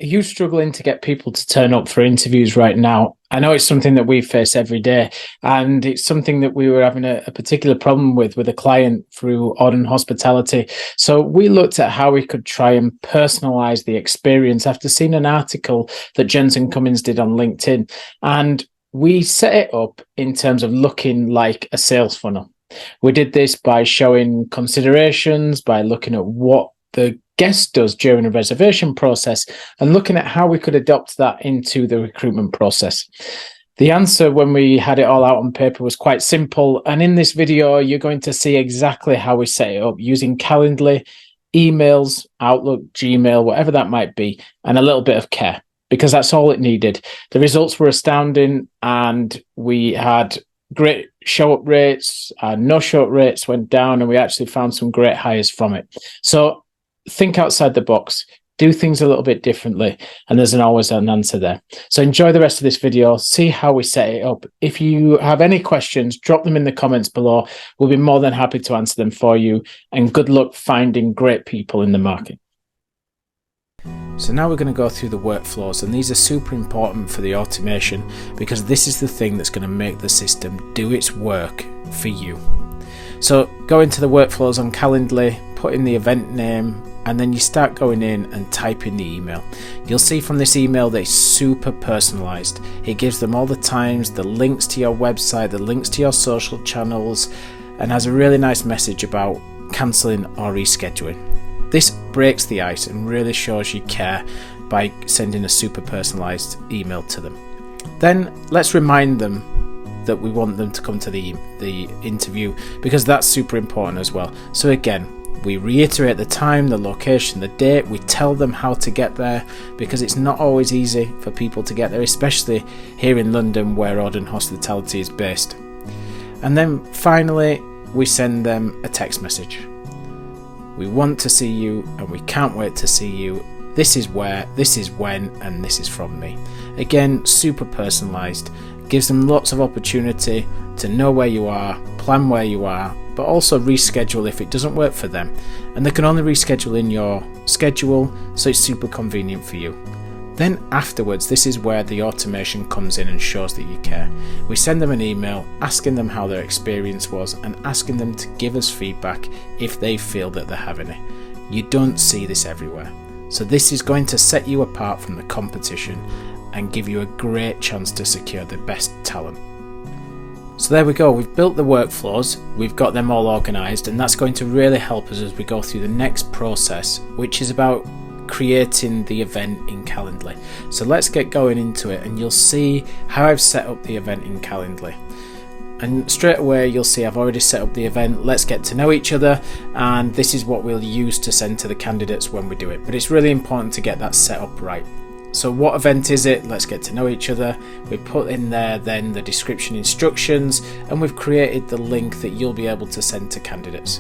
Are you struggling to get people to turn up for interviews right now? I know it's something that we face every day, and it's something that we were having a particular problem with a client through Auden Hospitality. So we looked at how we could try and personalize the experience after seeing an article that Jensen Cummins did on LinkedIn. And we set it up in terms of looking like a sales funnel. We did this by showing considerations, by looking at what the guest does during a reservation process and looking at how we could adopt that into the recruitment process. The answer when we had it all out on paper was quite simple. And in this video, you're going to see exactly how we set it up using Calendly, emails, Outlook, Gmail, whatever that might be, and a little bit of care, because that's all it needed. The results were astounding, and we had great show-up rates, no show-up rates went down, and we actually found some great hires from it. So think outside the box, do things a little bit differently, and there's always an answer there. So enjoy the rest of this video, see how we set it up. If you have any questions, drop them in the comments below. We'll be more than happy to answer them for you, and good luck finding great people in the market. So now we're going to go through the workflows, and these are super important for the automation because this is the thing that's going to make the system do its work for you. So go into the workflows on Calendly, put in the event name, and then you start going in and type in the email. You'll see from this email that it's super personalized. It gives them all the times, the links to your website, the links to your social channels, and has a really nice message about cancelling or rescheduling. This breaks the ice and really shows you care by sending a super personalized email to them. Then let's remind them that we want them to come to the interview, because that's super important as well. So again, we reiterate the time, the location, the date. We tell them how to get there, because it's not always easy for people to get there, especially here in London where Auden Hospitality is based. And then finally, we send them a text message. We want to see you and we can't wait to see you. This is where, this is when, and this is from me. Again, super personalized. Gives them lots of opportunity to know where you are, plan where you are, but also reschedule if it doesn't work for them. And they can only reschedule in your schedule, so it's super convenient for you. Then afterwards, this is where the automation comes in and shows that you care. We send them an email asking them how their experience was and asking them to give us feedback if they feel that they're having it. You don't see this everywhere. So this is going to set you apart from the competition and give you a great chance to secure the best talent. So there we go, we've built the workflows, we've got them all organised, and that's going to really help us as we go through the next process, which is about creating the event in Calendly. So let's get going into it, and you'll see how I've set up the event in Calendly. And straight away you'll see I've already set up the event. Let's get to know each other, and this is what we'll use to send to the candidates when we do it. But it's really important to get that set up right. So what event is it? Let's get to know each other. We put in there then the description instructions, and we've created the link that you'll be able to send to candidates.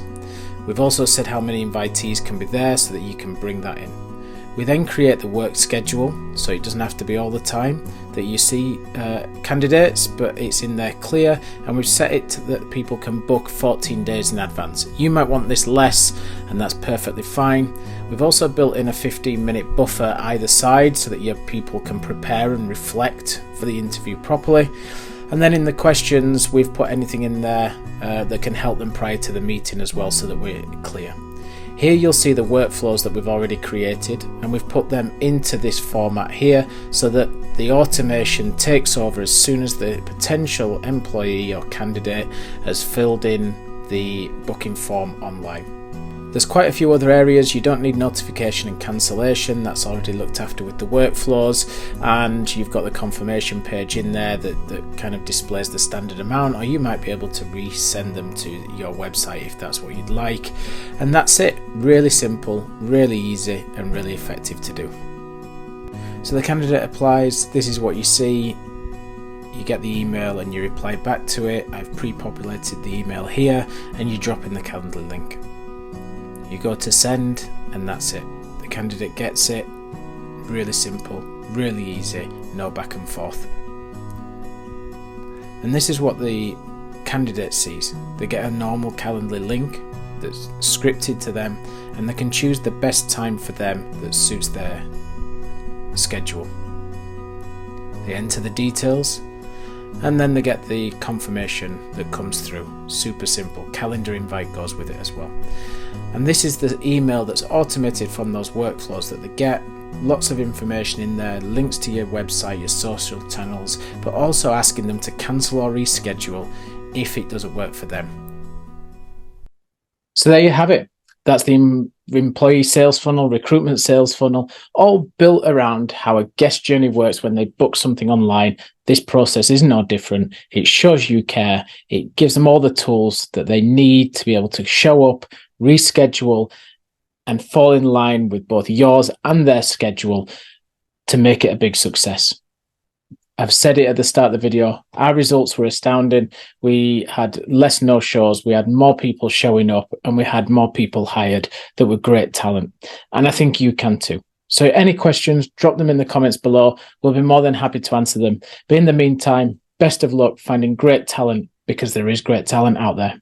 We've also said how many invitees can be there so that you can bring that in. We then create the work schedule, so it doesn't have to be all the time that you see candidates, but it's in there clear, and we've set it to that people can book 14 days in advance. You might want this less, and that's perfectly fine. We've also built in a 15-minute buffer either side so that your people can prepare and reflect for the interview properly. And then in the questions, we've put anything in there that can help them prior to the meeting as well, so that we're clear. Here you'll see the workflows that we've already created, and we've put them into this format here so that the automation takes over as soon as the potential employee or candidate has filled in the booking form online. There's quite a few other areas. You don't need notification and cancellation, that's already looked after with the workflows, and you've got the confirmation page in there that kind of displays the standard amount, or you might be able to resend them to your website if that's what you'd like. And that's it. Really simple, really easy, and really effective to do. So the candidate applies, this is what you see. You get the email and you reply back to it. I've pre-populated the email here, and you drop in the Calendly link. You go to send, and that's it. The candidate gets it. Really simple, really easy, no back and forth. And this is what the candidate sees. They get a normal Calendly link that's scripted to them, and they can choose the best time for them that suits their schedule. They enter the details and then they get the confirmation that comes through. Super simple. Calendar invite goes with it as well. And this is the email that's automated from those workflows that they get. Lots of information in there, links to your website, your social channels, but also asking them to cancel or reschedule if it doesn't work for them. So there you have it. That's the employee sales funnel, recruitment sales funnel, all built around how a guest journey works when they book something online. This process is no different. It shows you care. It gives them all the tools that they need to be able to show up, reschedule, and fall in line with both yours and their schedule to make it a big success. I've said it at the start of the video, our results were astounding. We had less no-shows, we had more people showing up, and we had more people hired that were great talent. And I think you can too. So any questions, drop them in the comments below. We'll be more than happy to answer them. But in the meantime, best of luck finding great talent, because there is great talent out there.